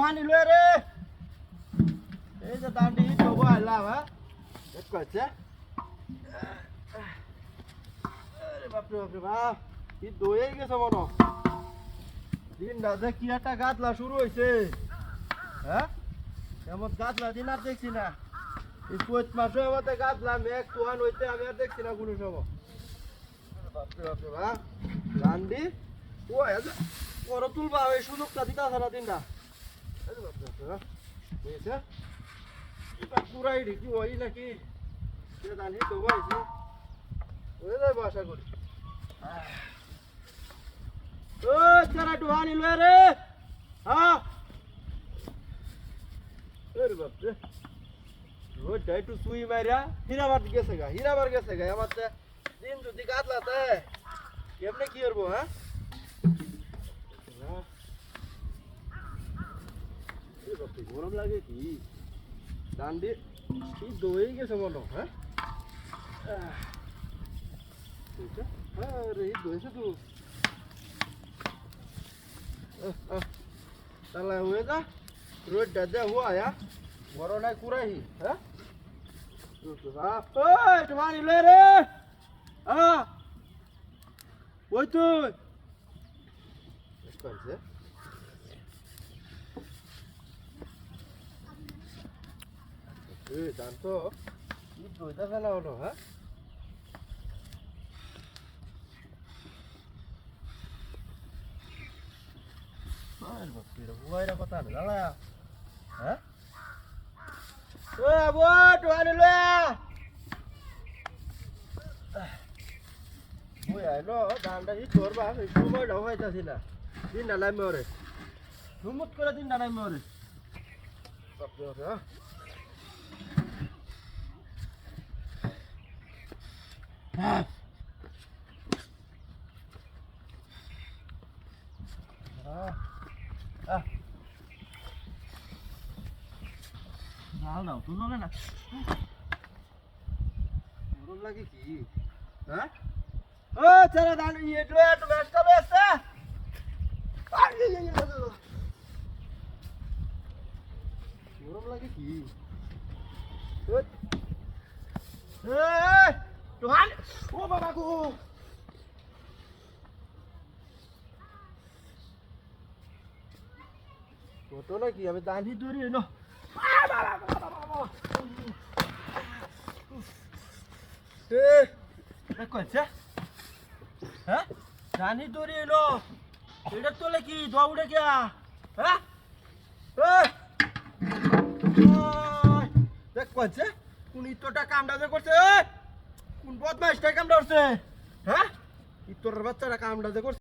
হানি লয়ে রে এই যে দান্ডি তবু আইলাম হ্যাঁ এক কইছে আরে বাপ রে বাপ কি দই গেছে মনো দিন রাতে কি একটা গাদলা শুরু হইছে হ্যাঁ এমন গাদলা দিন আর দেখছি না এই চৈত মাসে আমাদের গাদলা মেঘ তুহান হইতে আমি আর দেখছি না কোনো সময় বাপ রে বাপ দান্ডি ও বড় তুলবা এই সুযোগটা দিতা সারা দিনটা পুরাই ঢিকি ওই নাকি দানি তো বলছি ওই যাইব আশা করি ও চারা ডুহানি লয়ে রে হ্যাঁ আরে বাপ রে রোড ডাইটু সুই মারিয়া হীরাবার গেছে গা আমার দিন যদি গাদলাতে কেমনে কি করবো হ্যাঁ গরম লাগে কি ডান্ডি কি দই গেছে মনে হ্যাঁ আরে দইছে তো তাহলে হয়ে যা রোড দাদা হুয়া আয়া বড় নাই কুরাই হ্যাঁ তোমারি লে রে ওই তুই কইছে জানতো কি দইটা ফেলা হলো হ্যাঁ কথা না হ্যাঁ দানটা করবা সময় হইতাছি না দিন ডালাই মরে হুমুত করে দিন ডালাই মরে নাও তুলো না গরম লাগে কি হ্যাঁ ও চারা দান এটো এটো ব্যস্ত গরম লাগে কি তোহান ও বাবা গো কত নাকি আমি দানি ধরি এনো কইছে হ্যাঁ দানি ধরি এলো এটা তোলে কি দৌড়ে গিয়া হ্যাঁ দেখ কইছে কোন ইতটা কামটা যে করছে কোন বদমাইশটা কামটা করছে হ্যাঁ ইতর বাচ্চাটা কামটা যে করছে